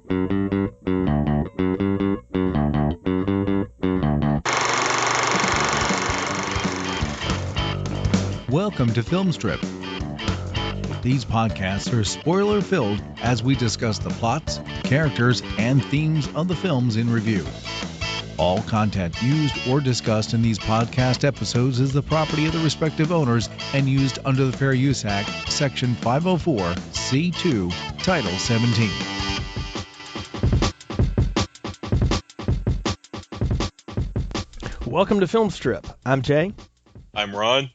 Welcome to Film Strip. These podcasts are spoiler-filled as we discuss the plots, characters, and themes of the films in review. All content used or discussed in these podcast episodes is the property of the respective owners and used under the Fair Use Act, Section 504, C2, Title 17. Welcome to Film Strip. I'm Jay. I'm Ron.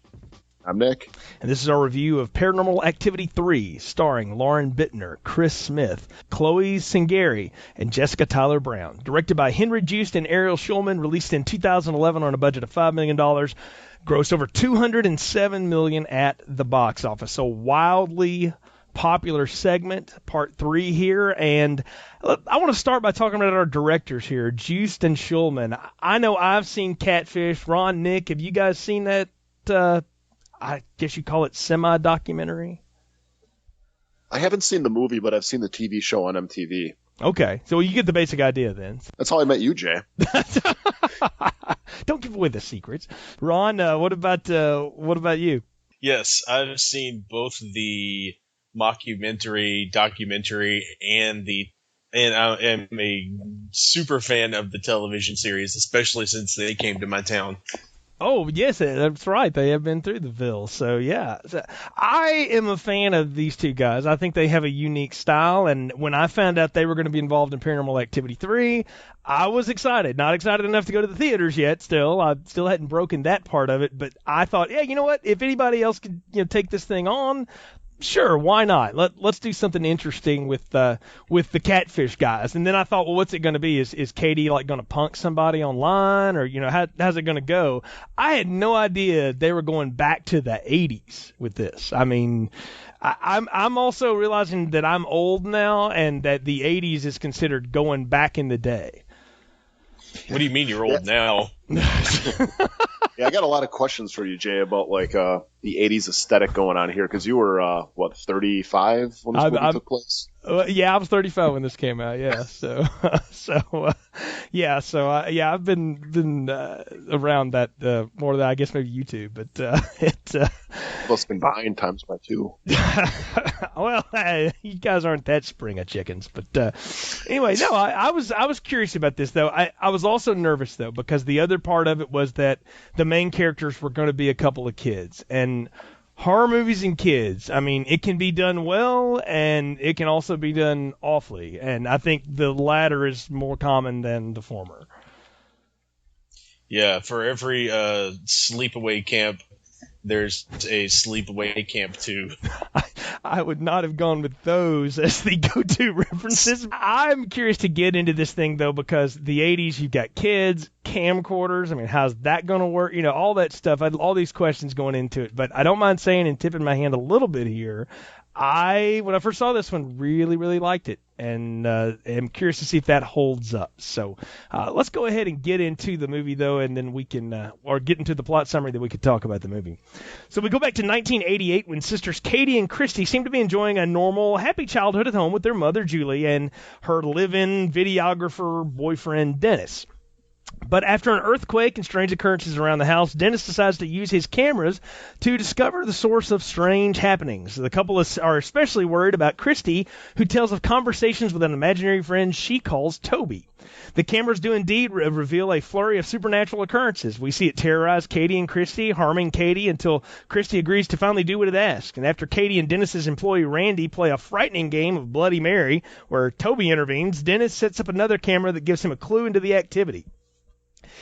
I'm Nick. And this is our review of Paranormal Activity 3, starring Lauren Bittner, Chris Smith, Chloe Singari, and Jessica Tyler Brown. Directed by Henry Joost and Ariel Schulman, released in 2011 on a budget of $5 million. Grossed over $207 million at the box office. So wildly popular segment, part 3 here. And I want to start by talking about our directors here, Joost and Schulman. I know I've seen Catfish. Ron, Nick, have you guys seen that? I guess you call it semi-documentary? I haven't seen the movie, but I've seen the TV show on MTV. Okay, so you get the basic idea then. That's how I met you, Jay. Don't give away the secrets. Ron, what about you? Yes, I've seen both the mockumentary, documentary, and I am a super fan of the television series, especially since they came to my town. Oh, yes, that's right. They have been through the Ville. So, yeah. I am a fan of these two guys. I think they have a unique style. And when I found out they were going to be involved in Paranormal Activity 3, I was excited. Not excited enough to go to the theaters yet still. I still hadn't broken that part of it. But I thought, yeah, you know what? If anybody else could take this thing on, sure, why not? Let's do something interesting with the Catfish guys. And then I thought, well, what's it going to be? Is Katie going to punk somebody online, or how's it going to go? I had no idea they were going back to the 80s with this. I mean, I'm also realizing that I'm old now, and that the 80s is considered going back in the day. What do you mean you're old now? Yeah, I got a lot of questions for you, Jay, about the 80s aesthetic going on here, because you were 35 when this movie took place? Yeah, I was 35 when this came out. Yeah, I've been around that more than I guess maybe YouTube, but plus combined times by 2. Well, you guys aren't that spring of chickens, but anyway, no, I was curious about this though. I was also nervous though, because the other part of it was that the main characters were going to be a couple of kids, and horror movies and kids, I mean, it can be done well, and it can also be done awfully. And I think the latter is more common than the former. Yeah, for every sleepaway camp, there's a sleepaway camp too. I would not have gone with those as the go-to references. I'm curious to get into this thing, though, because the 80s, you've got kids, camcorders. I mean, how's that going to work? All that stuff. I had all these questions going into it. But I don't mind saying and tipping my hand a little bit here. When I first saw this one, really, really liked it. And I'm curious to see if that holds up. So let's go ahead and get into the movie, though, and then we can, or get into the plot summary, that we could talk about the movie. So we go back to 1988 when sisters Katie and Christy seem to be enjoying a normal, happy childhood at home with their mother, Julie, and her live-in videographer boyfriend, Dennis. But after an earthquake and strange occurrences around the house, Dennis decides to use his cameras to discover the source of strange happenings. The couple are especially worried about Christy, who tells of conversations with an imaginary friend she calls Toby. The cameras do indeed reveal a flurry of supernatural occurrences. We see it terrorize Katie and Christy, harming Katie until Christy agrees to finally do what it asks. And after Katie and Dennis's employee Randy play a frightening game of Bloody Mary, where Toby intervenes, Dennis sets up another camera that gives him a clue into the activity.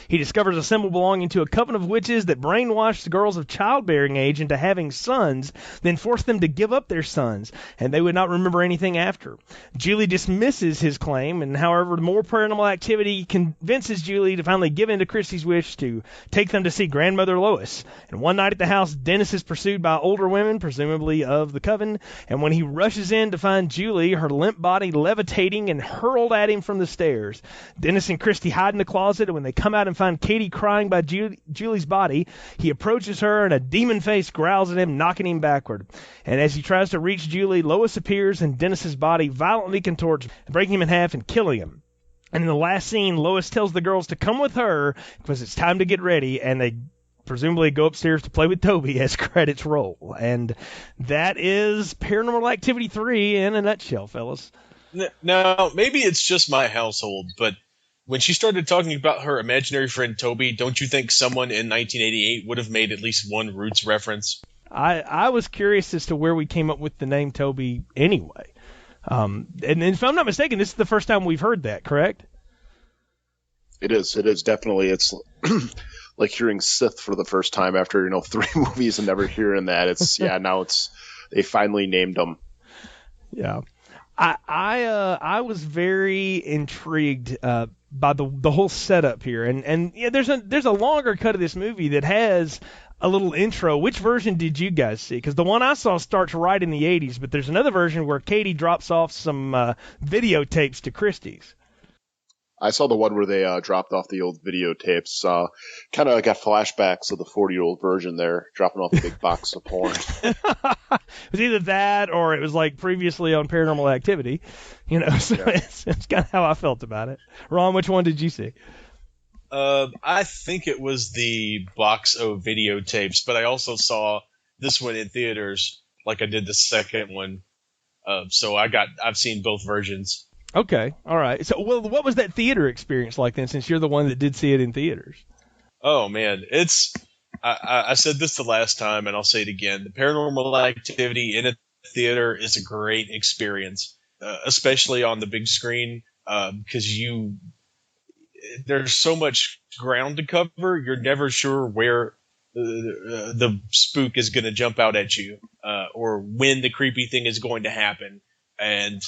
He discovers a symbol belonging to a coven of witches that brainwashed girls of childbearing age into having sons, then forced them to give up their sons, and they would not remember anything after. Julie dismisses his claim, and however, more paranormal activity convinces Julie to finally give in to Christy's wish to take them to see grandmother Lois. And one night at the house, Dennis is pursued by older women, presumably of the coven, and when he rushes in to find Julie, her limp body levitating and hurled at him from the stairs. Dennis and Christy hide in the closet, and when they come out and find Katie crying by Julie's body. He approaches her, and a demon face growls at him, knocking him backward. And as he tries to reach Julie, Lois appears, and Dennis's body violently contorts, breaking him in half and killing him. And in the last scene, Lois tells the girls to come with her because it's time to get ready, and they presumably go upstairs to play with Toby as credits roll. And that is Paranormal Activity 3 in a nutshell, fellas. Now, maybe it's just my household, but when she started talking about her imaginary friend Toby, don't you think someone in 1988 would have made at least one Roots reference? I was curious as to where we came up with the name Toby anyway. And if I'm not mistaken, this is the first time we've heard that, correct? It is definitely. It's like hearing Sith for the first time after 3 movies and never hearing that. Now they finally named them. Yeah, I was very intrigued by the whole setup here, and yeah, there's a longer cut of this movie that has a little intro. Which version did you guys see? Because the one I saw starts right in the 80s, but there's another version where Katie drops off some videotapes to Christie's. I saw the one where they dropped off the old videotapes. Kind of got flashbacks of the 40-year-old version there, dropping off a big box of porn. It was either that or it was like previously on Paranormal Activity. So yeah. It's kind of how I felt about it. Ron, which one did you see? I think it was the box of videotapes, but I also saw this one in theaters like I did the second one. So I've seen both versions. Okay, all right. So, what was that theater experience like then, since you're the one that did see it in theaters? Oh, man. I said this the last time, and I'll say it again. The Paranormal Activity in a theater is a great experience, especially on the big screen, because there's so much ground to cover. You're never sure where the spook is going to jump out at you, or when the creepy thing is going to happen. And,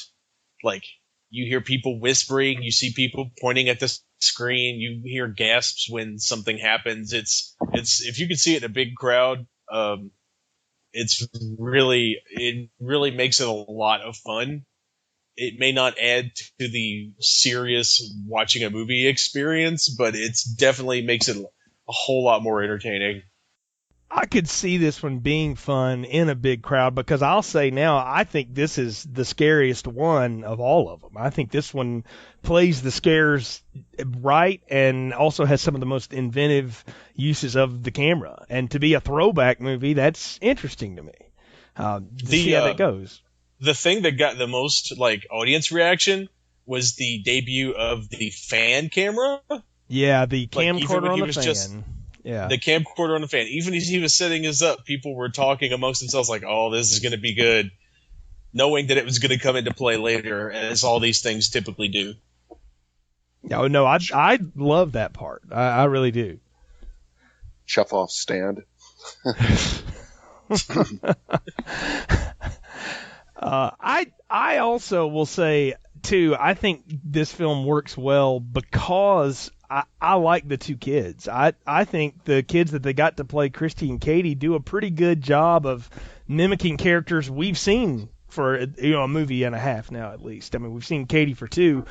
you hear people whispering, you see people pointing at the screen, you hear gasps when something happens. It's if you can see it in a big crowd, it really makes it a lot of fun. It may not add to the serious watching a movie experience, but it's definitely makes it a whole lot more entertaining. I could see this one being fun in a big crowd because I'll say now, I think this is the scariest one of all of them. I think this one plays the scares right and also has some of the most inventive uses of the camera. And to be a throwback movie, that's interesting to me. See how that goes. The thing that got the most audience reaction was the debut of the fan camera. Yeah, the camcorder on the fan. Yeah. The camcorder on the fan. Even as he was setting this up, people were talking amongst themselves like, oh, this is going to be good, knowing that it was going to come into play later, as all these things typically do. Oh, no, I love that part. I really do. Chekhov stand. I also will say, too, I think this film works well because I like the two kids. I think the kids that they got to play Christy and Katie do a pretty good job of mimicking characters we've seen for a movie and a half now, at least. I mean, we've seen Katie for 2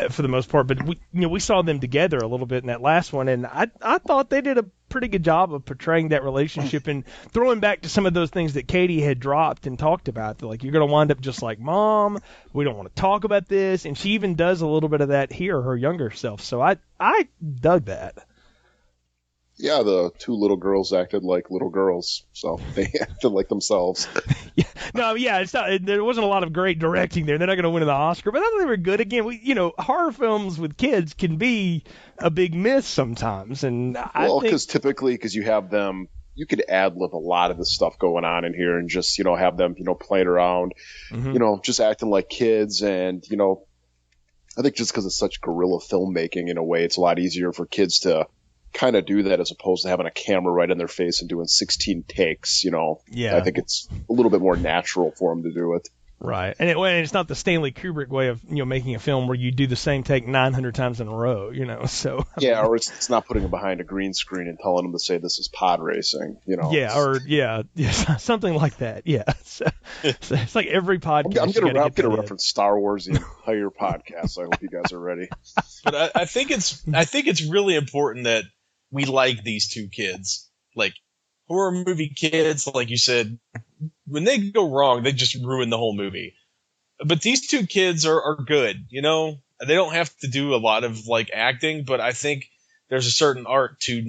for the most part, but we saw them together a little bit in that last one, and I thought they did a pretty good job of portraying that relationship and throwing back to some of those things that Katie had dropped and talked about. Like, you're going to wind up just like Mom. We don't want to talk about this. And she even does a little bit of that here, her younger self. So I dug that. Yeah, the 2 little girls acted like little girls, so they acted like themselves. There wasn't a lot of great directing there. They're not going to win an Oscar, but I thought they were good. Again, horror films with kids can be a big miss sometimes, and because typically, you have them, you could ad-lib a lot of the stuff going on in here, and just have them playing around, just acting like kids, and I think just because it's such guerrilla filmmaking in a way, it's a lot easier for kids to kind of do that as opposed to having a camera right in their face and doing 16 takes. Yeah. I think it's a little bit more natural for them to do it. Right, and it's not the Stanley Kubrick way of making a film where you do the same take 900 times in a row. So yeah, or it's not putting them behind a green screen and telling them to say this is pod racing. Yeah, something like that. Yeah, so it's like every podcast. I'm gonna reference Star Wars the entire podcast. So I hope you guys are ready. But I think it's really important that we like these two kids, like horror movie kids, like you said. When they go wrong, they just ruin the whole movie. But these two kids are good, They don't have to do a lot of like acting, but I think there's a certain art to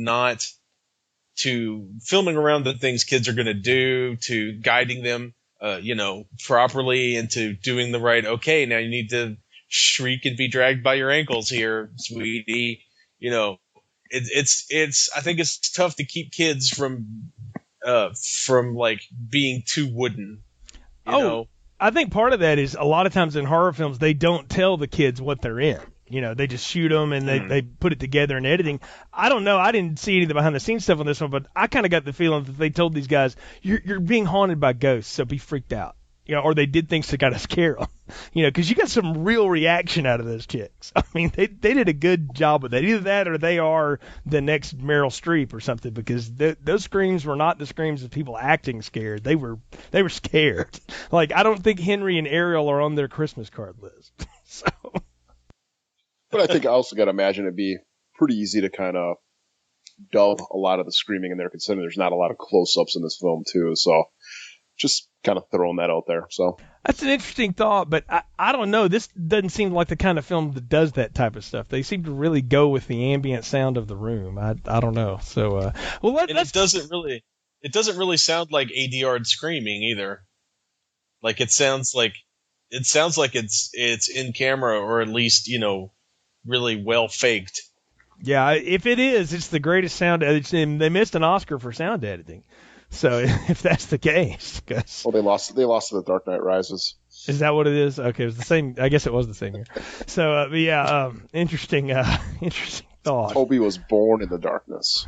filming around the things kids are going to do, to guiding them, properly into doing the right. Okay, now you need to shriek and be dragged by your ankles here, sweetie. It's. I think it's tough to keep kids from like being too wooden. You know? I think part of that is a lot of times in horror films they don't tell the kids what they're in. They just shoot them and they put it together in editing. I don't know. I didn't see any of the behind the scenes stuff on this one, but I kind of got the feeling that they told these guys, you're being haunted by ghosts, so be freaked out. Or they did things to kind of scare them. Because you got some real reaction out of those chicks. I mean, they did a good job with that. Either that or they are the next Meryl Streep or something, because those screams were not the screams of people acting scared. They were scared. Like, I don't think Henry and Ariel are on their Christmas card list. So. But I think I also got to imagine it'd be pretty easy to kind of dub a lot of the screaming in there, considering there's not a lot of close-ups in this film, too. So just kind of throwing that out there. So that's an interesting thought, but I don't know. This doesn't seem like the kind of film that does that type of stuff. They seem to really go with the ambient sound of the room. I don't know. So it doesn't really sound like ADR screaming either. Like it sounds like it's in camera, or at least really well faked. Yeah, if it is, it's the greatest sound. They missed an Oscar for sound editing. So if that's the case, they lost to The Dark Knight Rises. Is that what it is? Okay, it was the same. I guess it was the same year. So interesting thought. Toby was born in the darkness.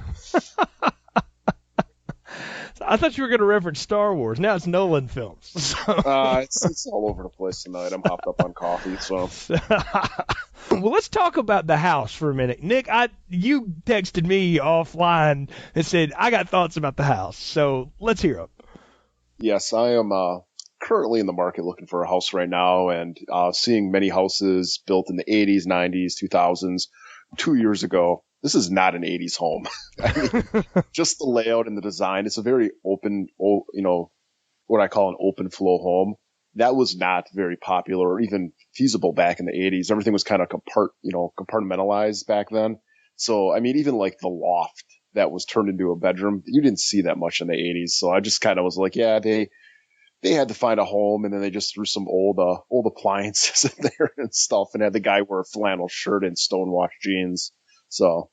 I thought you were going to reference Star Wars. Now it's Nolan films. So. It's all over the place tonight. I'm hopped up on coffee. So. Well, let's talk about the house for a minute. Nick, you texted me offline and said, I got thoughts about the house. So let's hear them. Yes, I am currently in the market looking for a house right now, and seeing many houses built in the 80s, 90s, 2000s. 2 years ago, this is not an 80s home. I mean, just the layout and the design. It's a very open, what I call an open flow home. That was not very popular or even feasible back in the 80s. Everything was kind of compartmentalized back then. So, I mean, even like the loft that was turned into a bedroom, you didn't see that much in the 80s. So I just kind of was like, yeah, they had to find a home, and then they just threw some old appliances in there and stuff, and had the guy wear a flannel shirt and stonewashed jeans. So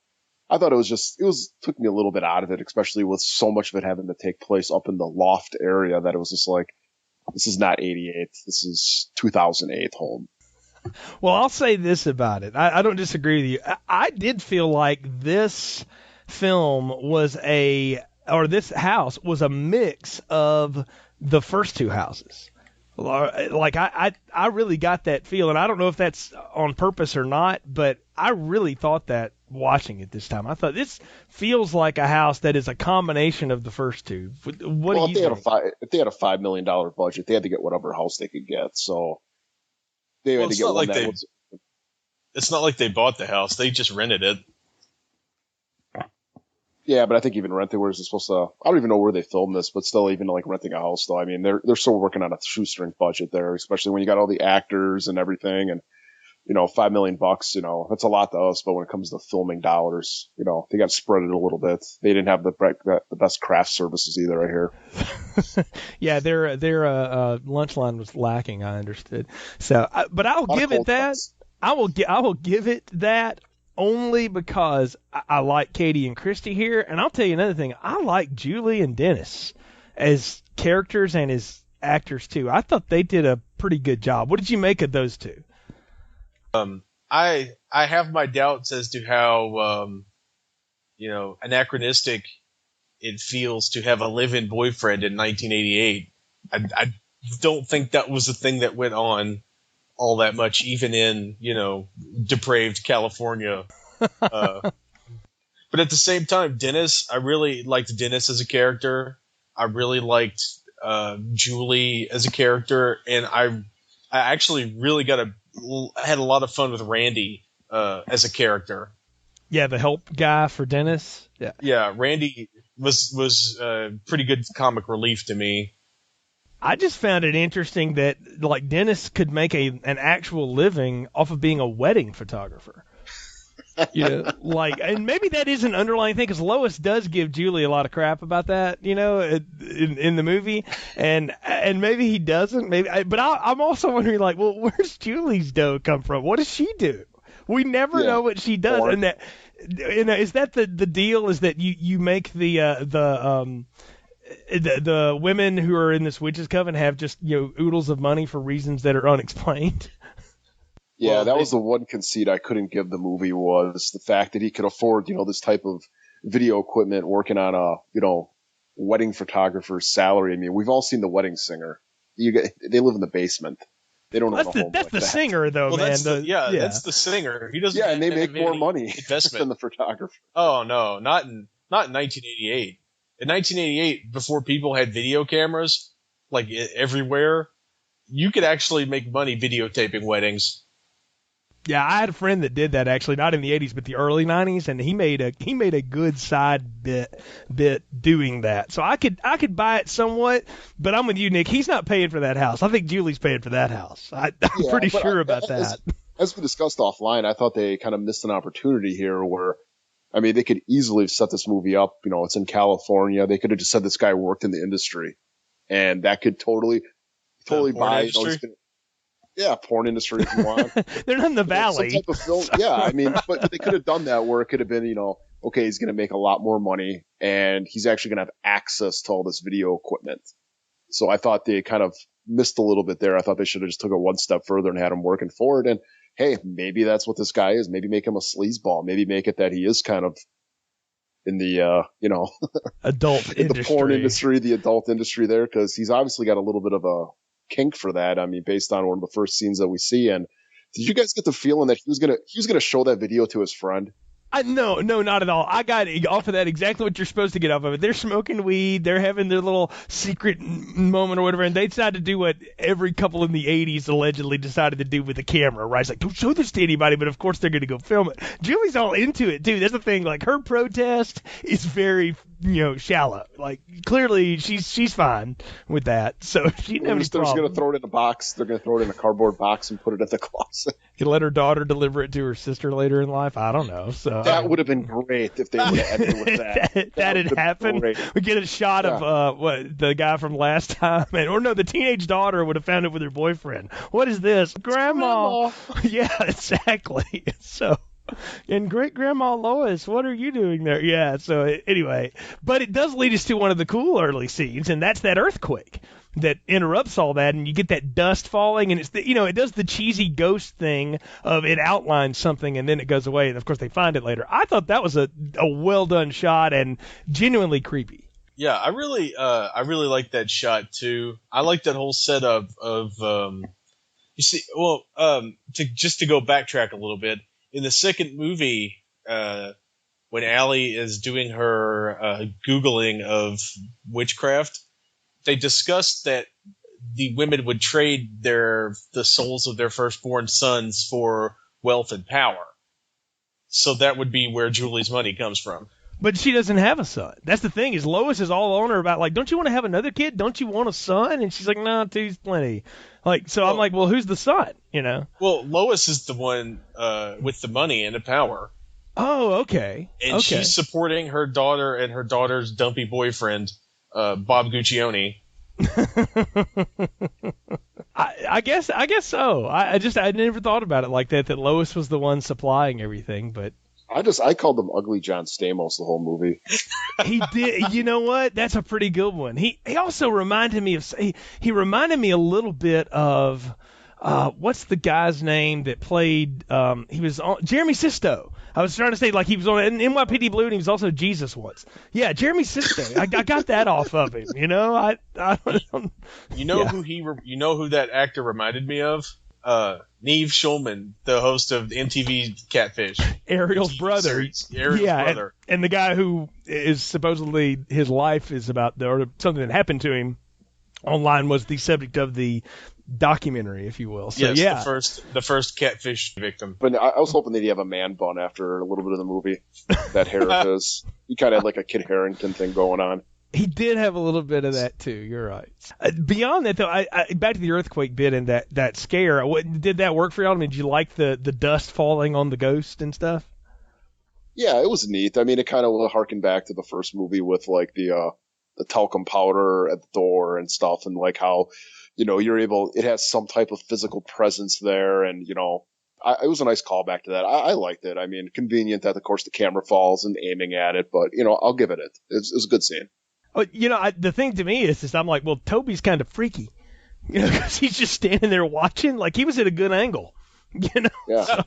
I thought took me a little bit out of it, especially with so much of it having to take place up in the loft area, that it was just like, this is not 88. This is 2008 home. Well, I'll say this about it. I don't disagree with you. I did feel like this film this house was a mix of the first two houses. Like I really got that feel, and I don't know if that's on purpose or not, but I really thought that watching it this time. I thought this feels like a house that is a combination of the first two. What do you think? If they had a $5 million budget, they had to get whatever house they could get. So they had to get one that was. It's not like they bought the house; they just rented it. Yeah, but I think even renting, where is it supposed to? I don't even know where they filmed this, but still, even like renting a house, though. I mean, they're still working on a shoestring budget there, especially when you got all the actors and everything, and $5 million, that's a lot to us. But when it comes to filming dollars, they got to spread it a little bit. They didn't have the best craft services either, I hear. Yeah, their lunch line was lacking. I understood. So, but I'll give it that. I will give it that. Only because I like Katie and Christy here, and I'll tell you another thing. I like Julie and Dennis as characters and as actors too. I thought they did a pretty good job. What did you make of those two? I have my doubts as to how anachronistic it feels to have a live-in boyfriend in 1988. I don't think that was a thing that went on all that much, even in, depraved California. But at the same time, Dennis, I really liked Dennis as a character. I really liked Julie as a character, and I actually really had a lot of fun with Randy as a character. Yeah, the help guy for Dennis. Yeah. Yeah, Randy was pretty good comic relief to me. I just found it interesting that like Dennis could make an actual living off of being a wedding photographer. And maybe that is an underlying thing, because Lois does give Julie a lot of crap about that, in the movie, and maybe he doesn't, but I'm also wondering, like, well, where's Julie's dough come from? What does she do? We never know what she does, and that, is that the deal? Is that you make the women who are in this witches coven have just oodles of money for reasons that are unexplained? Yeah, that was the one conceit I couldn't give the movie, was the fact that he could afford, this type of video equipment working on a, wedding photographer's salary. I mean, we've all seen The Wedding Singer. They live in the basement. They don't own a home. That's like the that. singer, though, well, man. That's the singer. He doesn't. Yeah, and they make more money investment than the photographer. Oh no, not in 1988. In 1988, before people had video cameras like everywhere, you could actually make money videotaping weddings. Yeah, I had a friend that did that, actually, not in the 80s, but the early 90s, and he made a good side bit doing that. So I could buy it somewhat, but I'm with you, Nick. He's not paying for that house. I think Julie's paying for that house. I'm pretty sure about that. As we discussed offline, I thought they kind of missed an opportunity here where, I mean, they could easily have set this movie up. It's in California. They could have just said this guy worked in the industry, and that could totally buy. Yeah, porn industry if you want. They're not in the valley. Some type of film. Yeah, I mean, but they could have done that where it could have been, okay, he's going to make a lot more money, and he's actually going to have access to all this video equipment. So I thought they kind of missed a little bit there. I thought they should have just took it one step further and had him working for it. And hey, maybe that's what this guy is. Maybe make him a sleazeball. Maybe make it that he is kind of in the, adult in the porn industry, the adult industry there, because he's obviously got a little bit of a kink for that. I mean, based on one of the first scenes that we see. And did you guys get the feeling that he was gonna show that video to his friend? No, not at all. I got off of that exactly what you're supposed to get off of it. They're smoking weed. They're having their little secret moment or whatever, and they decided to do what every couple in the 80s allegedly decided to do with the camera, right? It's like, don't show this to anybody, but of course they're going to go film it. Julie's all into it, too. That's the thing. Like, her protest is very, shallow. Like, clearly she's fine with that, so she didn't have any problem. They're going to throw it in a box. They're going to throw it in a cardboard box and put it in the closet. You let her daughter deliver it to her sister later in life? I don't know. So that would have been great if they would have ended with that. that had happened. We get a shot of the guy from last time, the teenage daughter would have found it with her boyfriend. What is this, Grandma? Yeah, exactly. So, and great grandma Lois, what are you doing there? Yeah. So anyway, but it does lead us to one of the cool early scenes, and that's that earthquake that interrupts all that, and you get that dust falling, and it's it does the cheesy ghost thing of it outlines something and then it goes away, and of course they find it later. I thought that was a well done shot and genuinely creepy. Yeah, I really like that shot too. I like that whole setup of you see. Well, to go backtrack a little bit, in the second movie, when Allie is doing her Googling of witchcraft, they discussed that the women would trade the souls of their firstborn sons for wealth and power. So that would be where Julie's money comes from. But she doesn't have a son. That's the thing, is Lois is all on her about, like, don't you want to have another kid? Don't you want a son? And she's like, no, two's plenty. Like, so I'm like, well, who's the son? Well, Lois is the one with the money and the power. Oh, okay. And she's supporting her daughter and her daughter's dumpy boyfriend, Bob Guccione. I guess so. I never thought about it like that Lois was the one supplying everything, but I called him Ugly John Stamos the whole movie. He did. You know what? That's a pretty good one. He also reminded me of he reminded me a little bit of what's the guy's name that played? He was on Jeremy Sisto. I was trying to say like he was on NYPD Blue and he was also Jesus once. Yeah, Jeremy Sisto. I got that off of him. You know, I You know who that actor reminded me of? Neve Schulman, the host of MTV Catfish. Ariel's brother. Ariel's brother. And the guy who is supposedly his life is about or something that happened to him online was the subject of the documentary, if you will. So, yes, yeah. the first catfish victim. But I was hoping that he'd have a man bun after a little bit of the movie. That hair of his. He kind of had like a Kid Harington thing going on. He did have a little bit of that too. You're right. Beyond that, though, I back to the earthquake bit and that scare. Did that work for y'all? I mean, did you like the dust falling on the ghost and stuff? Yeah, it was neat. I mean, it kind of harkened back to the first movie with like the talcum powder at the door and stuff, and like how, you know, it has some type of physical presence there, and you know, it was a nice callback to that. I liked it. I mean, convenient that of course the camera falls and aiming at it, but you know, I'll give it. It was a good scene. Oh, you know, the thing to me is I'm like, well, Toby's kind of freaky, you know, because he's just standing there watching, like he was at a good angle, you know. Yeah. So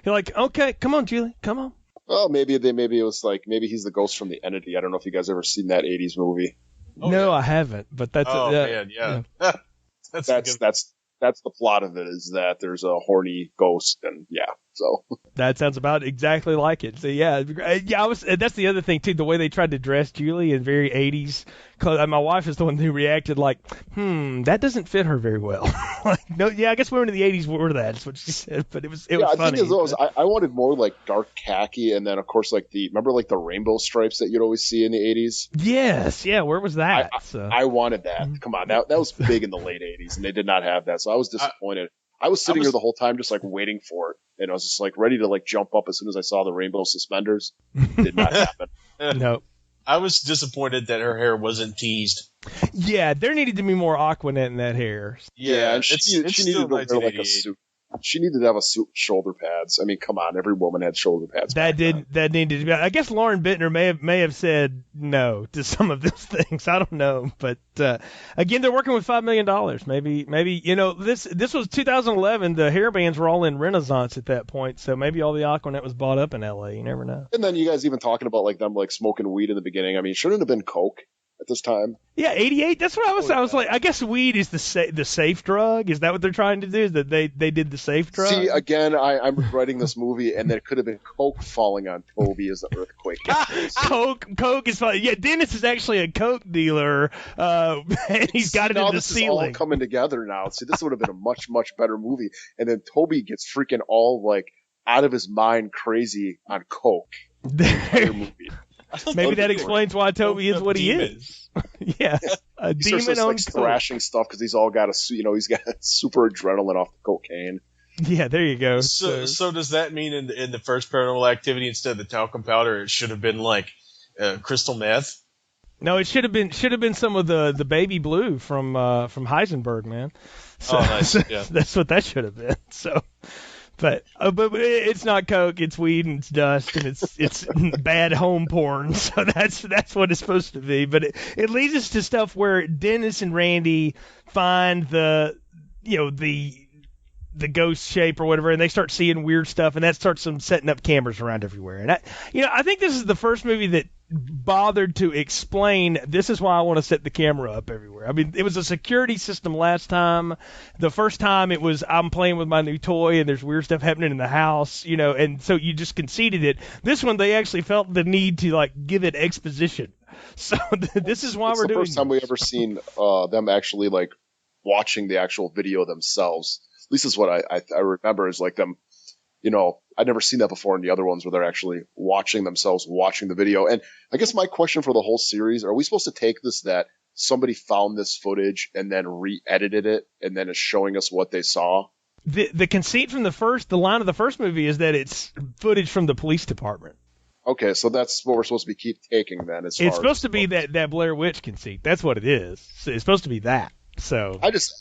you're like, okay, come on, Julie, come on. Well, maybe it was like maybe he's the ghost from The Entity. I don't know if you guys ever seen that '80s movie. Oh, no, yeah. I haven't, but that's man, yeah. That's the plot of it, is that there's a horny ghost, and yeah, so that sounds about exactly like it. So yeah, that's the other thing too, the way they tried to dress Julie in very 80s. My wife is the one who reacted like, that doesn't fit her very well. Like, no, yeah, I guess women in the 80s were that. That's what she said, but it was funny. I think I wanted more like dark khaki, and then of course like remember like the rainbow stripes that you'd always see in the 80s. Yes, yeah. Where was that? I wanted that. Come on, that was big in the late 80s, and they did not have that, so I was disappointed. I was sitting here the whole time just like waiting for it, and I was just like ready to like jump up as soon as I saw the rainbow suspenders. Did not happen. No. I was disappointed that her hair wasn't teased. Yeah, there needed to be more Aquanet in that hair. Yeah, and she needed to wear like a suit. She needed to have a suit with shoulder pads. I mean, come on, every woman had shoulder pads. That needed to be. I guess Lauren Bittner may have said no to some of those things. I don't know, but again, they're working with $5 million. Maybe you know this was 2011. The hair bands were all in Renaissance at that point, so maybe all the Aquanet was bought up in LA. You never know. And then you guys even talking about like them like smoking weed in the beginning. I mean, shouldn't have been coke at this time. Yeah, 88. That's what I was. I was like, I guess weed is the safe drug. Is that what they're trying to do? Is that they did the safe drug? See, again, I'm regretting this movie, and there could have been coke falling on Toby as the earthquake. Coke is fine. Yeah, Dennis is actually a coke dealer, and he's got it in the ceiling. This is all coming together now. See, this would have been a much better movie. And then Toby gets freaking all like out of his mind, crazy on coke. Movie. Maybe that explains why Toby is what he is. Yeah, a he demon starts, on like, thrashing stuff because he's all got he's got super adrenaline off the cocaine. Yeah, there you go. So does that mean in the first Paranormal Activity, instead of the talcum powder, it should have been like crystal meth? No, it should have been some of the baby blue from Heisenberg, man. So, nice. Yeah. That's what that should have been. So. But it's not coke, it's weed and it's dust and it's bad home porn. So that's what it's supposed to be. But it leads us to stuff where Dennis and Randy find the ghost shape or whatever, and they start seeing weird stuff, and that starts them setting up cameras around everywhere. And I think this is the first movie that bothered to explain this is why I want to set the camera up everywhere. I mean, it was a security system last time. The first time it was I'm playing with my new toy and there's weird stuff happening in the house, you know, and so you just conceded it. This one they actually felt the need to like give it exposition. So this is why we're doing it's the first time we ever seen them actually like watching the actual video themselves. At least is what I remember is like them, you know, I'd never seen that before in the other ones where they're actually watching themselves watching the video. And I guess my question for the whole series, are we supposed to take this that somebody found this footage and then re-edited it and then is showing us what they saw? The conceit from the line of the first movie is that it's footage from the police department. Okay, so that's what we're supposed to keep taking then. It's supposed to be that Blair Witch conceit. That's what it is. So it's supposed to be that. So I guess,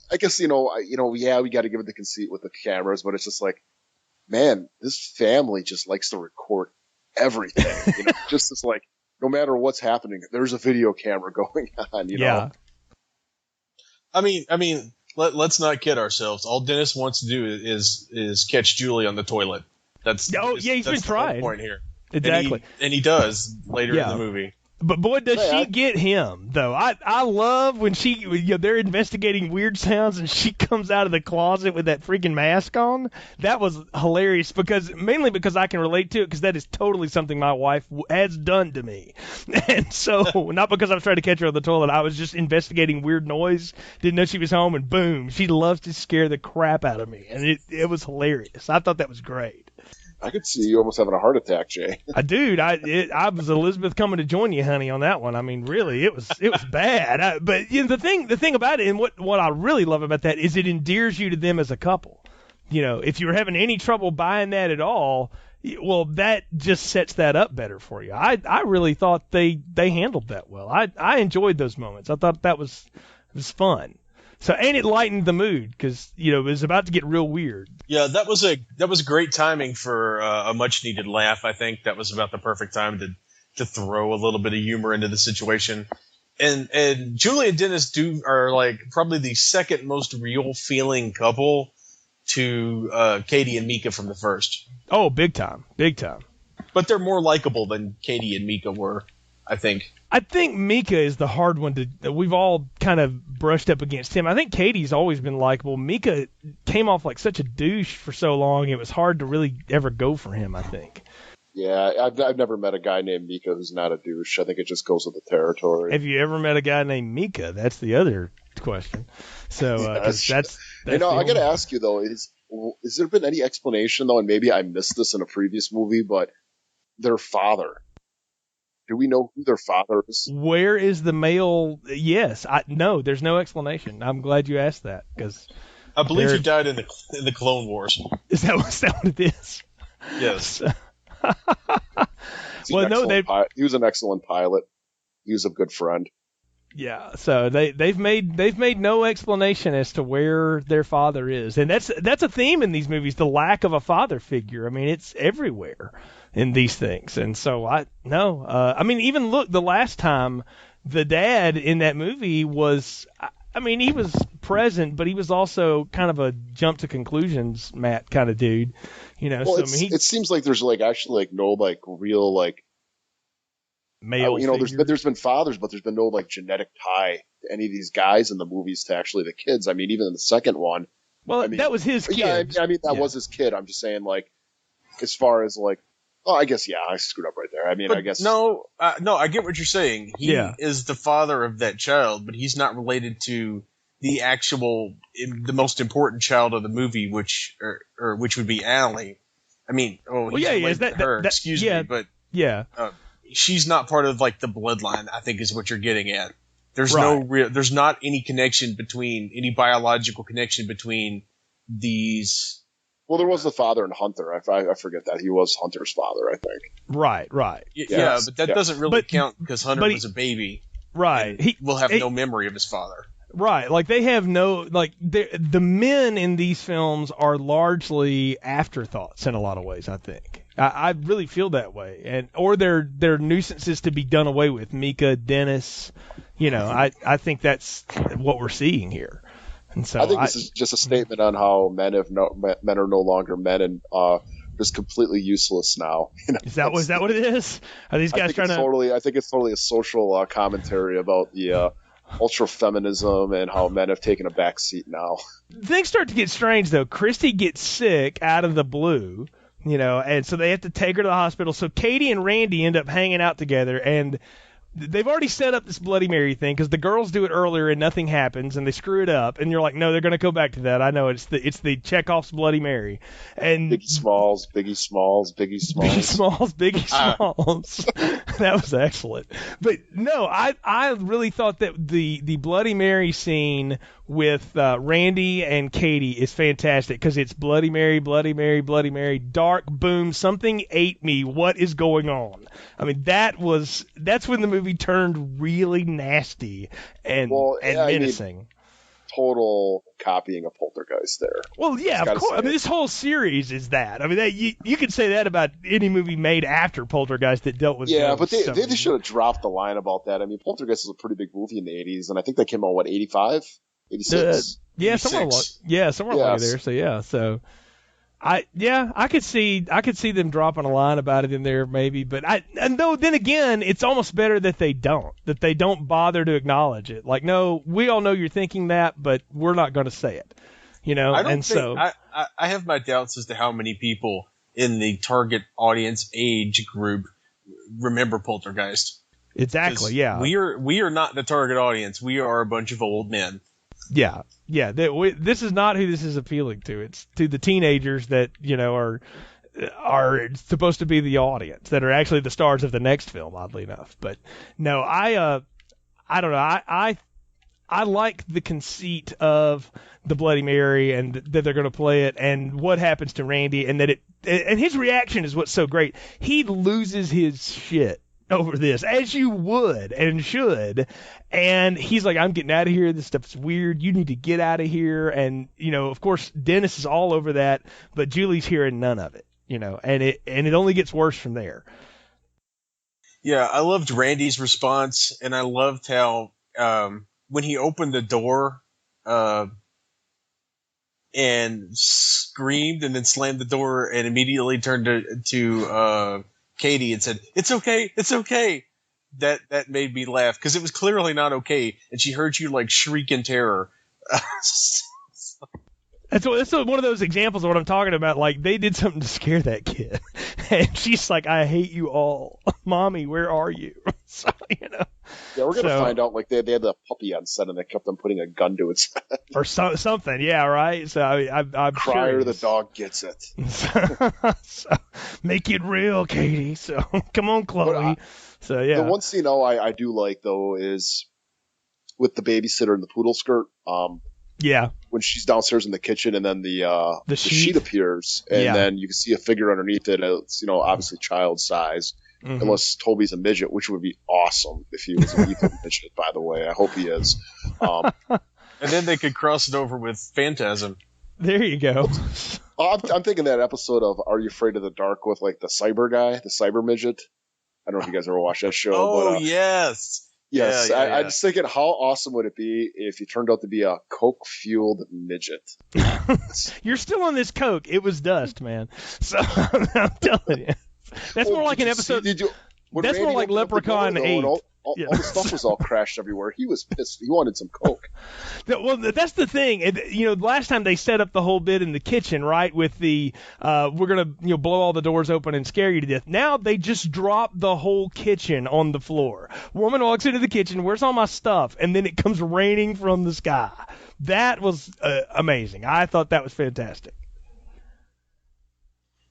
yeah, we got to give it the conceit with the cameras, but it's just like, man, this family just likes to record everything. You know, just as like, no matter what's happening, there's a video camera going on. You know. I mean, let's not kid ourselves. All Dennis wants to do is catch Julie on the toilet. He's been trying. The whole point here. Exactly. And he does later in the movie. But boy, does she get him, though. I love when they're investigating weird sounds and she comes out of the closet with that freaking mask on. That was hilarious mainly because I can relate to it, because that is totally something my wife has done to me. And so, not because I was trying to catch her on the toilet, I was just investigating weird noise, didn't know she was home, and boom, she loves to scare the crap out of me. And it was hilarious. I thought that was great. I could see you almost having a heart attack, Jay. Dude, I was Elizabeth coming to join you, honey, on that one. I mean, really, it was bad. But the thing about it, and what I really love about that, is it endears you to them as a couple. If you were having any trouble buying that at all, well, that just sets that up better for you. I really thought they handled that well. I enjoyed those moments. I thought that was fun. So, and it lightened the mood because it was about to get real weird. Yeah, that was great timing for a much needed laugh. I think that was about the perfect time to throw a little bit of humor into the situation. And Julie and Dennis are like probably the second most real feeling couple to Katie and Mika from the first. Oh, big time. But they're more likable than Katie and Mika were, I think. I think Mika is the hard one we've all kind of brushed up against him. I think Katie's always been likable. Mika came off like such a douche for so long, it was hard to really ever go for him, I think. Yeah, I've never met a guy named Mika who's not a douche. I think it just goes with the territory. Have you ever met a guy named Mika? That's the other question. So, that's I got to ask you though, is there been any explanation though, and maybe I missed this in a previous movie, but their father? Do we know who their father is? Where is the male? Yes, no. There's no explanation. I'm glad you asked that because I believe he died in the Clone Wars. Is that what it is? Yes. Well, no, he was an excellent pilot. He was a good friend. Yeah. So they've made no explanation as to where their father is, and that's a theme in these movies: the lack of a father figure. I mean, it's everywhere in these things. And so even look, the last time the dad in that movie was, he was present, but he was also kind of a jump to conclusions, Matt, kind of dude, Well, it seems like there's actually no real male. There's been fathers, but there's been no genetic tie to any of these guys in the movies to actually the kids. I mean, even in the second one. Well, that was his kid. Yeah, that was his kid. I'm just saying, as far as oh, I guess, yeah, I screwed up right there. I mean, I guess. No, I get what you're saying. He is the father of that child, but he's not related to the most important child of the movie, which would be Allie. I mean, is that her? Excuse me, but she's not part of the bloodline, I think is what you're getting at. There's there's not any any biological connection between these. Well, there was the father in Hunter. I forget that. He was Hunter's father, I think. Right. Yeah, but that doesn't really count because Hunter was a baby. Right. He will have no memory of his father. Right. They have no, the men in these films are largely afterthoughts in a lot of ways, I think. I really feel that way. Or they're nuisances to be done away with. Mika, Dennis, I think that's what we're seeing here. And so I think this is just a statement on how men are no longer men and just completely useless now. Is that what it is? Are these guys trying to? I think it's totally a social commentary about the ultra feminism and how men have taken a back seat now. Things start to get strange though. Christy gets sick out of the blue, and so they have to take her to the hospital. So Katie and Randy end up hanging out together, and they've already set up this Bloody Mary thing because the girls do it earlier and nothing happens and they screw it up and you're like, no, they're going to go back to that. I know it's the Chekhov's Bloody Mary and Biggie Smalls. Biggie Smalls. That was excellent. But no, I really thought that the Bloody Mary scene with Randy and Katie is fantastic because it's Bloody Mary, Bloody Mary, Bloody Mary, dark, boom, something ate me. What is going on? I mean, that's when the movie turned really nasty and menacing. Total copying of Poltergeist there. Well, yeah, of course. I mean, this whole series is that. I mean, you could say that about any movie made after Poltergeist that dealt with. Yeah, but they should have dropped the line about that. I mean, Poltergeist was a pretty big movie in the 80s, and I think that came out, 85? 86. Yeah, somewhere along Yes. there. So yeah, so I could see them dropping a line about it in there maybe, but then again, it's almost better that they don't bother to acknowledge it. Like, no, we all know you're thinking that, but we're not going to say it. I have my doubts as to how many people in the target audience age group remember Poltergeist. Exactly. Yeah. We are not the target audience. We are a bunch of old men. Yeah. Yeah. This is not who this is appealing to. It's to the teenagers that are supposed to be the audience, that are actually the stars of the next film. Oddly enough, but no, I don't know. I like the conceit of the Bloody Mary and that they're going to play it, and what happens to Randy, and and his reaction is what's so great. He loses his shit over this, as you would and should, and he's like, I'm getting out of here. This stuff's weird. You need to get out of here. And of course, Dennis is all over that, but Julie's hearing none of it. And it only gets worse from there. Yeah, I loved Randy's response, and I loved how when he opened the door and screamed and then slammed the door and immediately turned to Katie and said, "It's okay, it's okay." That made me laugh because it was clearly not okay, and she heard you like shriek in terror. That's one of those examples of what I'm talking about. Like, they did something to scare that kid, and she's like, "I hate you all, Mommy. Where are you?" So, Yeah, we're gonna find out. Like they had the puppy on set, and they kept on putting a gun to its head or something. Yeah, right. So I'm Crier, sure the dog gets it. So, make it real, Katie. So come on, Chloe. So yeah. The one scene I do like though is with the babysitter in the poodle skirt. Yeah. When she's downstairs in the kitchen, and then the sheet appears, and then you can see a figure underneath it. It's obviously child size, unless Toby's a midget, which would be awesome if he was a lethal midget. By the way, I hope he is. And then they could cross it over with Phantasm. There you go. I'm thinking that episode of Are You Afraid of the Dark with like the cyber guy, the cyber midget. I don't know if you guys ever watched that show. Oh, but, yes. Yes, Yeah. I'm just thinking, how awesome would it be if he turned out to be a coke-fueled midget? You're still on this coke. It was dust, man. So I'm telling you, that's more like an episode. That's more like Leprechaun 8. All the stuff was all crashed everywhere. He was pissed. He wanted some coke. Well, that's the thing. Last time they set up the whole bit in the kitchen, right? With the we're gonna blow all the doors open and scare you to death. Now they just drop the whole kitchen on the floor. Woman walks into the kitchen. Where's all my stuff? And then it comes raining from the sky. That was amazing. I thought that was fantastic.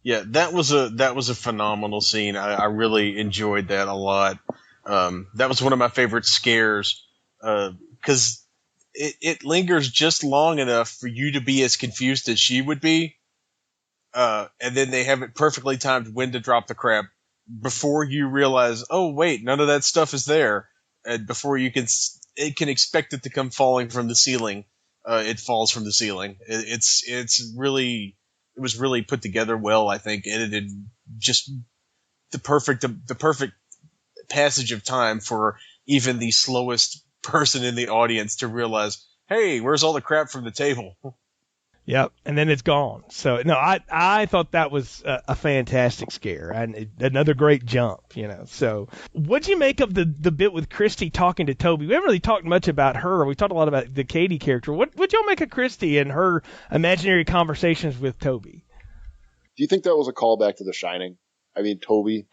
Yeah, that was a phenomenal scene. I really enjoyed that a lot. That was one of my favorite scares because it lingers just long enough for you to be as confused as she would be, and then they have it perfectly timed when to drop the crap before you realize, oh wait, none of that stuff is there, and before you can expect it to come falling from the ceiling. It falls from the ceiling. It was really put together well. I think edited just the perfect passage of time for even the slowest person in the audience to realize, hey, where's all the crap from the table? Yep, and then it's gone. So no, I thought that was a fantastic scare and another great jump. So what'd you make of the bit with Christy talking to Toby? We haven't really talked much about her. We talked a lot about the Katie character. What'd y'all make of Christy and her imaginary conversations with Toby? Do you think that was a callback to The Shining? I mean, Tony,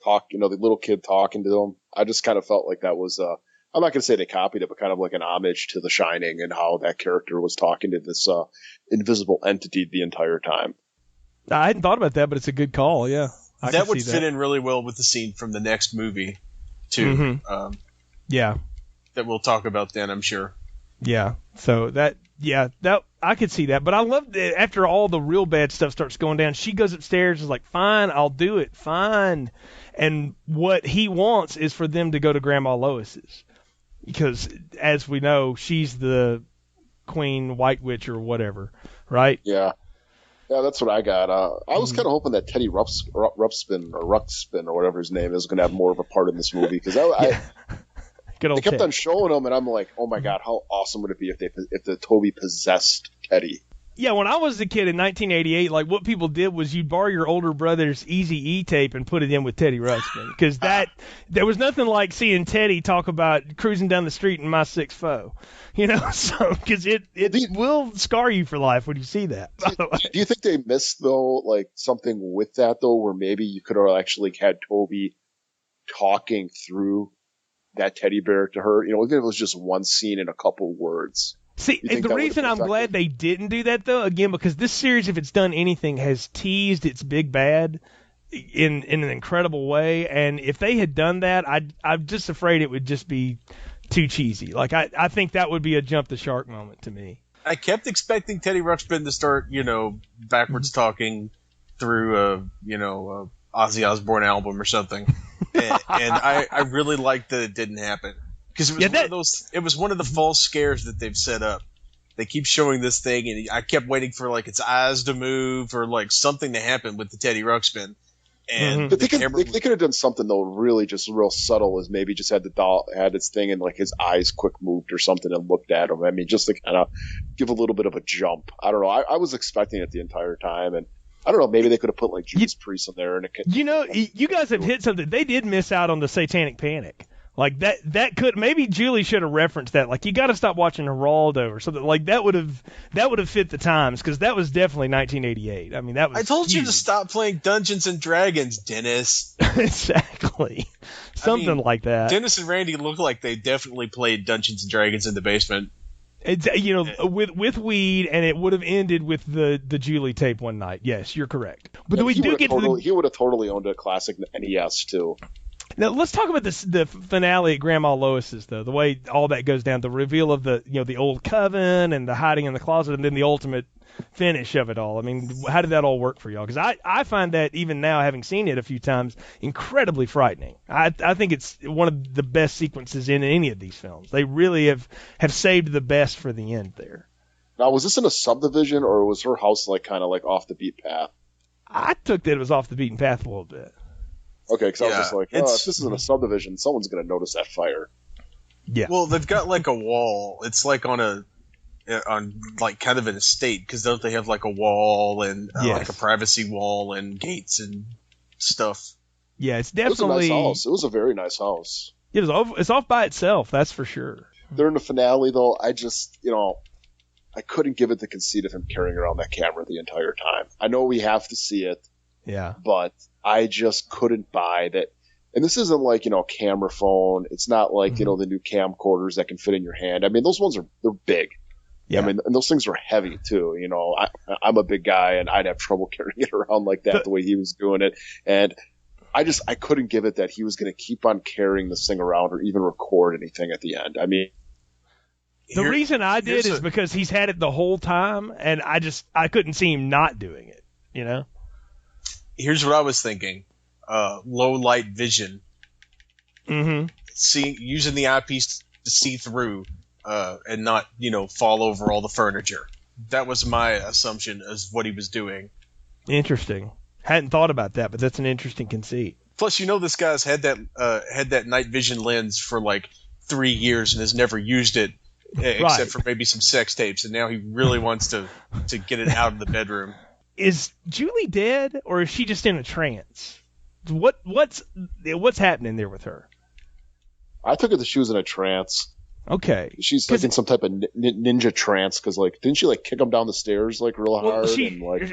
the little kid talking to them. I just kind of felt like that was, I'm not going to say they copied it, but kind of like an homage to The Shining and how that character was talking to this invisible entity the entire time. I hadn't thought about that, but it's a good call. Yeah, that would fit in really well with the scene from the next movie, too. Mm-hmm. That we'll talk about then, I'm sure. Yeah. So that I could see that, but I love that after all the real bad stuff starts going down, she goes upstairs and is like, fine, I'll do it, fine. And what he wants is for them to go to Grandma Lois's, because as we know, she's the Queen White Witch or whatever, right? Yeah, that's what I got. I was kind of hoping that Teddy Ruxpin or whatever his name is going to have more of a part in this movie, because Good old they kept Teddy. on showing them, and I'm like, oh my god, how awesome would it be if the Toby possessed Teddy? Yeah, when I was a kid in 1988, like what people did was you'd borrow your older brother's Easy-E tape and put it in with Teddy Ruxpin, because there was nothing like seeing Teddy talk about cruising down the street in My Six Foe, so because it will scar you for life when you see that. By the way. Do you think they missed though, like something with that though, where maybe you could have actually had Toby talking through that teddy bear to her? Even if it was just one scene and a couple words. See, and the reason I'm glad they didn't do that, though, again, because this series, if it's done anything, has teased its big bad in an incredible way. And if they had done that, I'm just afraid it would just be too cheesy. Like, I think that would be a jump the shark moment to me. I kept expecting Teddy Ruxpin to start, backwards talking through a Ozzy Osbourne album or something. and I really liked that it didn't happen. Because it was one of the false scares that they've set up. They keep showing this thing, and I kept waiting for like its eyes to move or like something to happen with the Teddy Ruxpin. And but they could have done something though, really just real subtle, as maybe just had the doll had its thing and like his eyes quick moved or something and looked at him. I mean, just to kind of give a little bit of a jump. I don't know. I was expecting it the entire time, and I don't know. Maybe they could have put like Judas Priest in there, and it could. You guys have hit something. They did miss out on the Satanic Panic. Like that could maybe Julie should have referenced that. Like you got to stop watching Geraldo or something. Like that would have fit the times, because that was definitely 1988. I mean that was. I told you to stop playing Dungeons and Dragons, Dennis. Exactly, something like that. Dennis and Randy look like they definitely played Dungeons and Dragons in the basement. It's, with weed, and it would have ended with the Julie tape one night. Yes, you're correct. But we do get he would have totally owned a classic NES too. Now let's talk about the finale at Grandma Lois's, though. The way all that goes down, the reveal of the old coven and the hiding in the closet, and then the ultimate finish of it all. I mean, how did that all work for y'all? Because I find that, even now, having seen it a few times, incredibly frightening. I think it's one of the best sequences in any of these films. They really have saved the best for the end there. Now, was this in a subdivision, or was her house kind of off the beat path? I took that it was off the beaten path a little bit. Okay, because I was just like, if this isn't a subdivision, someone's going to notice that fire. Yeah. Well, they've got like a wall. It's like on like kind of an estate, because don't they have like a wall and like a privacy wall and gates and stuff? Yeah, it's definitely. It was a nice house. It was a very nice house. It's off by itself, that's for sure. During the finale, though, I just, I couldn't give it the conceit of him carrying around that camera the entire time. I know we have to see it. Yeah. But I just couldn't buy that. And this isn't like, camera phone. It's not like, the new camcorders that can fit in your hand. I mean, those ones they're big. Yeah. I mean, and those things are heavy too. I'm a big guy, and I'd have trouble carrying it around like that the way he was doing it. And I couldn't give it that he was going to keep on carrying this thing around or even record anything at the end. I mean, the reason I did is because he's had it the whole time, and I couldn't see him not doing it, Here's what I was thinking. Low light vision. Mm-hmm. Using the eyepiece to see through and not, fall over all the furniture. That was my assumption as what he was doing. Interesting. Hadn't thought about that, but that's an interesting conceit. Plus, this guy's had that night vision lens for like 3 years and has never used it except for maybe some sex tapes, and now he really wants to get it out of the bedroom. Is Julie dead, or is she just in a trance? What's happening there with her? I took it that she was in a trance. Okay. She's like in some type of ninja trance, because didn't she kick him down the stairs real hard?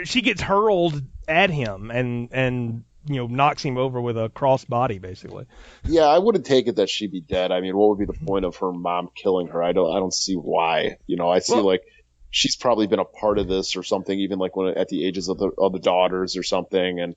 She gets hurled at him and knocks him over with a cross body, basically. Yeah, I wouldn't take it that she'd be dead. I mean, what would be the point of her mom killing her? I don't see why. I see she's probably been a part of this or something, even when at the ages of the daughters or something. And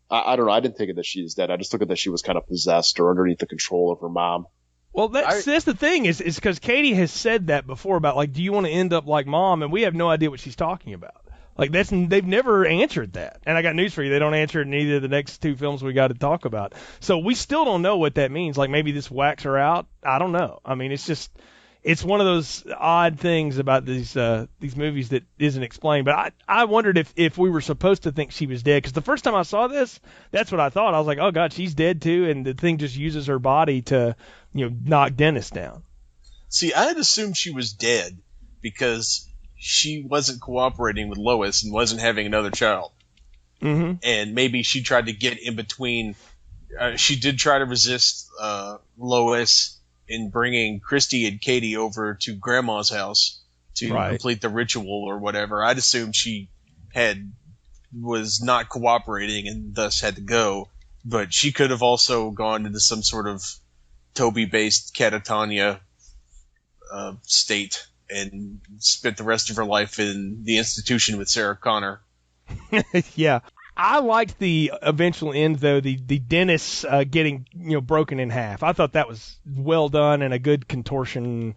I don't know. I didn't think it that she's dead. I just took it that she was kind of possessed or underneath the control of her mom. Well, that's the thing is because Katie has said that before about do you want to end up like mom? And we have no idea what she's talking about. They've never answered that. And I got news for you. They don't answer it in either of the next two films we got to talk about. So we still don't know what that means. Maybe this whacks her out. I don't know. I mean, it's just, it's one of those odd things about these movies that isn't explained. But I wondered if we were supposed to think she was dead, because the first time I saw this, that's what I thought. I was like, oh god, she's dead too, and the thing just uses her body to knock Dennis down. See, I had assumed she was dead because she wasn't cooperating with Lois and wasn't having another child. Mm-hmm. And maybe she tried to get in between. She did try to resist Lois in bringing Christy and Katie over to Grandma's house to complete the ritual or whatever. I'd assumed she was not cooperating and thus had to go. But she could have also gone into some sort of Toby-based catatonia state and spent the rest of her life in the institution with Sarah Connor. Yeah. I liked the eventual end, though, the Dennis getting broken in half. I thought that was well done and a good contortion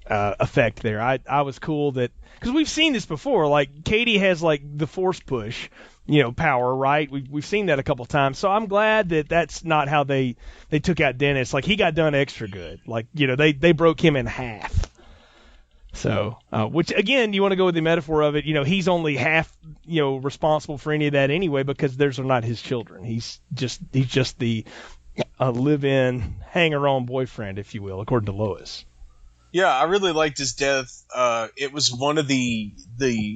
effect there. I was cool that, because we've seen this before. Like, Katie has like the force push, power, right? We've seen that a couple times. So I'm glad that that's not how they took out Dennis. Like, he got done extra good. Like, they broke him in half. So, which again, you want to go with the metaphor of it, he's only half, responsible for any of that anyway, because those are not his children. He's just the live-in, hanger-on boyfriend, if you will, according to Lois. Yeah, I really liked his death. It was one of the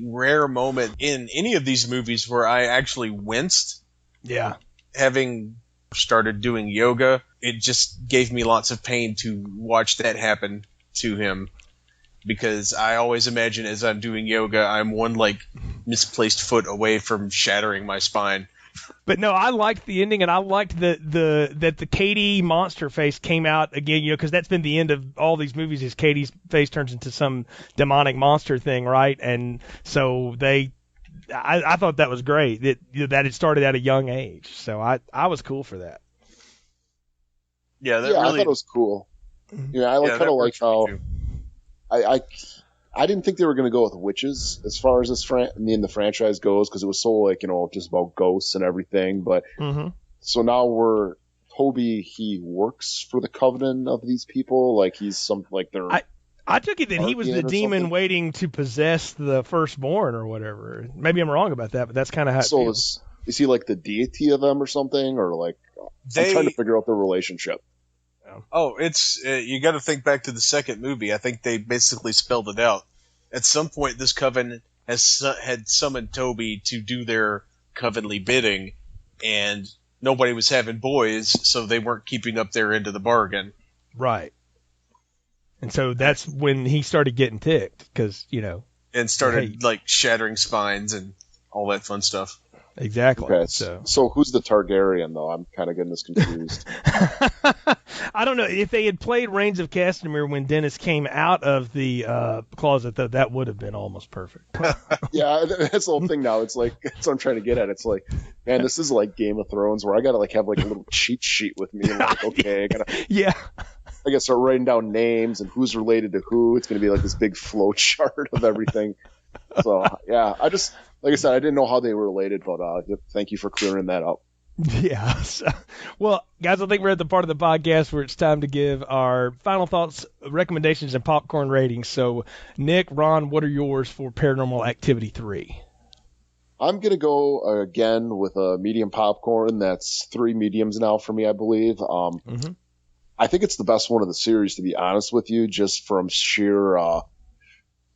rare moments in any of these movies where I actually winced. Yeah. Having started doing yoga, it just gave me lots of pain to watch that happen to him. Because I always imagine as I'm doing yoga, I'm one misplaced foot away from shattering my spine. But no, I liked the ending, and I liked that the Katie monster face came out again, because that's been the end of all these movies, is Katie's face turns into some demonic monster thing, right? And so I thought that was great, that it started at a young age. So I was cool for that. Yeah, I thought it was cool. Yeah, I kind of like how... I didn't think they were going to go with witches as far as the franchise goes, because it was so just about ghosts and everything. But so now Toby, he works for the covenant of these people, like he's they're. I took it that he was the demon waiting to possess the firstborn or whatever. Maybe I'm wrong about that, but that's kind of how. So is he like the deity of them or something, or I'm trying to figure out the relationship. Oh, it's you got to think back to the second movie. I think they basically spelled it out. At some point, this coven had summoned Toby to do their covenly bidding, and nobody was having boys, so they weren't keeping up their end of the bargain. Right. And so that's when he started getting ticked, because and started shattering spines and all that fun stuff. Exactly. Okay, so who's the Targaryen, though? I'm kind of getting this confused. I don't know. If they had played Reigns of Castamere when Dennis came out of the closet, though, that would have been almost perfect. Yeah, that's the whole thing now. It's that's what I'm trying to get at. It's man, this is like Game of Thrones, where I got to have a little cheat sheet with me. Okay, I gotta start writing down names and who's related to who. It's going to be this big flow chart of everything. So, yeah, like I said, I didn't know how they were related, but thank you for clearing that up. Yeah. Well, guys, I think we're at the part of the podcast where it's time to give our final thoughts, recommendations, and popcorn ratings. So, Nick, Ron, what are yours for Paranormal Activity 3? I'm going to go again with a medium popcorn. That's 3 mediums now for me, I believe. I think it's the best one of the series, to be honest with you, just from sheer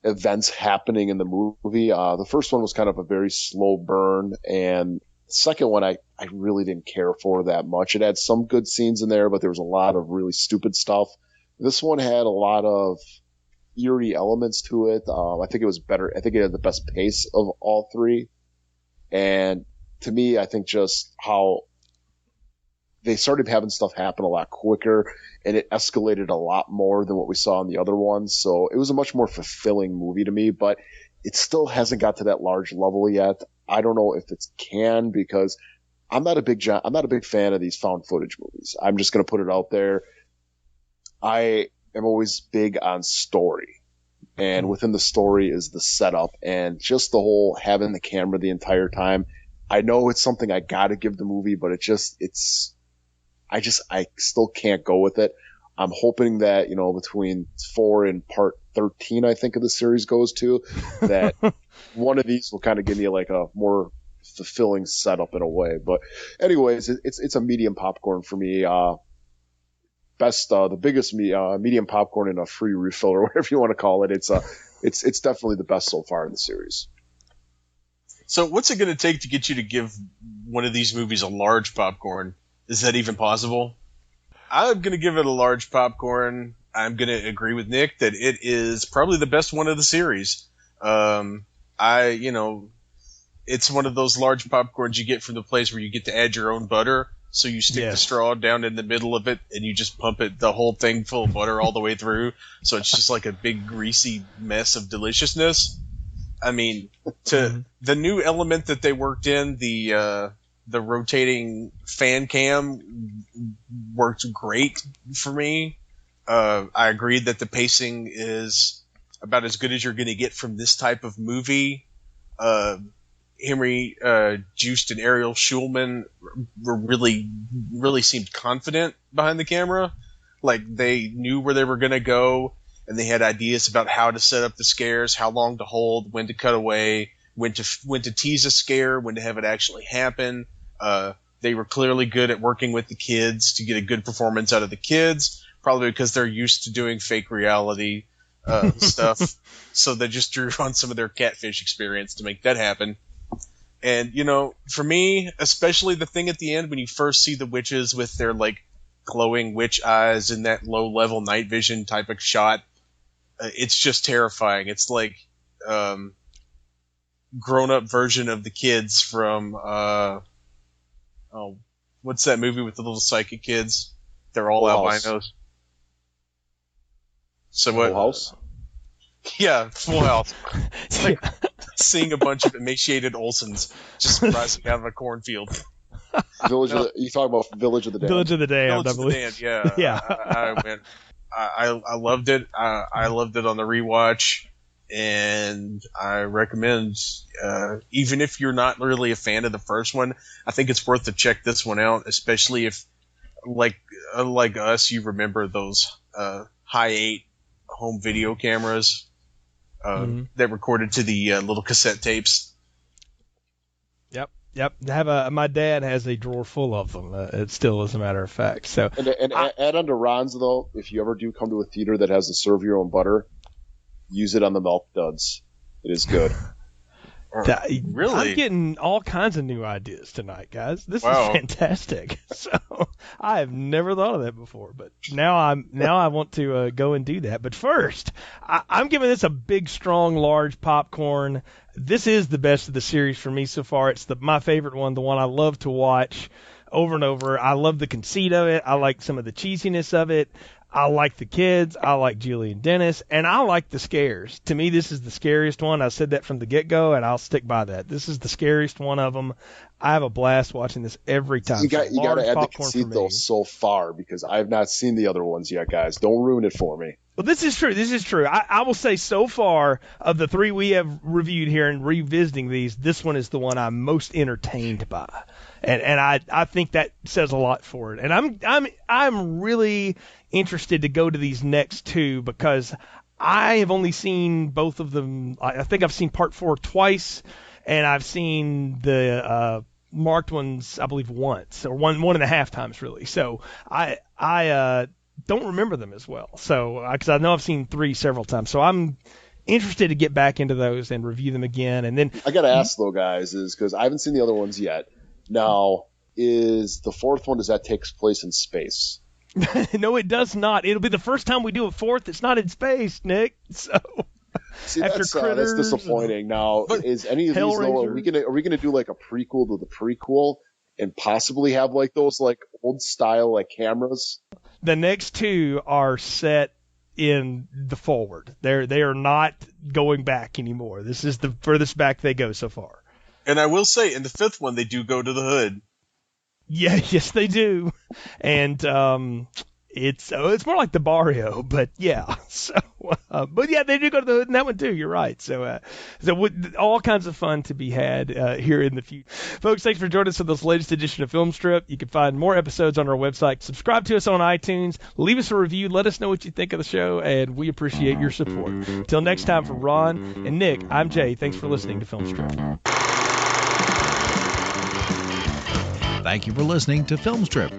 events happening in the movie. The first one was kind of a very slow burn, and the second one I really didn't care for that much. It had some good scenes in there, but there was a lot of really stupid stuff. This one had a lot of eerie elements to it. I think it was better. I think it had the best pace of all 3. And to me, I think just how they started having stuff happen a lot quicker, and it escalated a lot more than what we saw in the other ones. So it was a much more fulfilling movie to me, but it still hasn't got to that large level yet. I don't know if it can, because I'm not a big fan of these found footage movies. I'm just going to put it out there. I am always big on story, and within the story is the setup and just the whole having the camera the entire time. I know it's something I got to give the movie, but I still can't go with it. I'm hoping that, between 4 and part 13, I think of the series goes to, that one of these will kind of give me like a more fulfilling setup in a way. But anyways, it's a medium popcorn for me. The biggest medium popcorn and a free refill or whatever you want to call it. It's definitely the best so far in the series. So what's it going to take to get you to give one of these movies a large popcorn? Is that even possible? I'm going to give it a large popcorn. I'm going to agree with Nick that it is probably the best one of the series. It's one of those large popcorns you get from the place where you get to add your own butter. So you stick the straw down in the middle of it and you just pump it, the whole thing full of butter all the way through. So it's just like a big greasy mess of deliciousness. I mean, the new element that they worked in, the rotating fan cam worked great for me. I agree that the pacing is about as good as you're going to get from this type of movie. Henry Joost and Ariel Schulman were really seemed confident behind the camera. Like they knew where they were going to go, and they had ideas about how to set up the scares, how long to hold, when to cut away, when to tease a scare, when to have it actually happen. They were clearly good at working with the kids to get a good performance out of the kids, probably because they're used to doing fake reality stuff. So they just drew on some of their Catfish experience to make that happen. And, for me, especially the thing at the end when you first see the witches with their, like, glowing witch eyes in that low-level night vision type of shot, it's just terrifying. It's like grown-up version of the kids from, what's that movie with the little psychic kids? They're all albinos. So what? Full House? Yeah, Full House. It's like seeing a bunch of emaciated Olsons just rising out of a cornfield. You talking about Village of the Damned? Village of the Damned, I believe. Village of the Damned, yeah. I loved it. I loved it on the rewatch, and I recommend, even if you're not really a fan of the first one, I think it's worth to check this one out, especially if, like us, you remember those high 8 home video cameras that recorded to the little cassette tapes. Yep. My dad has a drawer full of them. It still, as a matter of fact. So, and add on to Ron's though, if you ever do come to a theater that has to serve your own butter, use it on the milk duds. It is good. Really? I'm getting all kinds of new ideas tonight, guys. This is fantastic. So I have never thought of that before, but now I want to go and do that. But first, I'm giving this a big, strong, large popcorn. This is the best of the series for me so far. It's my favorite one, the one I love to watch over and over. I love the conceit of it. I like some of the cheesiness of it. I like the kids. I like Julie and Dennis. And I like the scares. To me, this is the scariest one. I said that from the get-go, and I'll stick by that. This is the scariest one of them. I have a blast watching this every time. You got to add the conceit, though, so far, because I've not seen the other ones yet, guys. Don't ruin it for me. Well, this is true. I will say so far, of the 3 we have reviewed here and revisiting these, this one is the one I'm most entertained by. And I think that says a lot for it. And I'm really interested to go to these next 2 because I have only seen both of them. I think I've seen part 4 twice, and I've seen the marked ones, I believe, once or one and a half times really. So I don't remember them as well. So because I know I've seen 3 several times. So I'm interested to get back into those and review them again. And then I got to ask though, guys, is because I haven't seen the other ones yet. Now, is the 4th one, does that take place in space? No, it does not. It'll be the first time we do a 4th that's not in space, Nick. So see, that's disappointing. Now, is any of these though? Are we gonna do like a prequel to the prequel and possibly have like those like old style like cameras? The next 2 are set in the forward. They are not going back anymore. This is the furthest back they go so far. And I will say, in the 5th one, they do go to the hood. Yeah, yes, they do. And It's more like the barrio, but yeah. So, but yeah, they do go to the hood in that one too. You're right. So all kinds of fun to be had here in the future, folks. Thanks for joining us for this latest edition of Film Strip. You can find more episodes on our website. Subscribe to us on iTunes. Leave us a review. Let us know what you think of the show, and we appreciate your support. Until next time, for Ron and Nick, I'm Jay. Thanks for listening to Film Strip. Thank you for listening to Film Strip.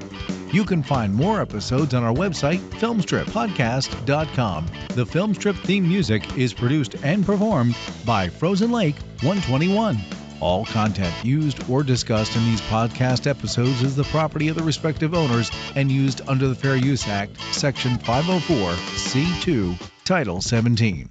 You can find more episodes on our website, filmstrippodcast.com. The Film Strip theme music is produced and performed by Frozen Lake 121. All content used or discussed in these podcast episodes is the property of the respective owners and used under the Fair Use Act, Section 504, C2, Title 17.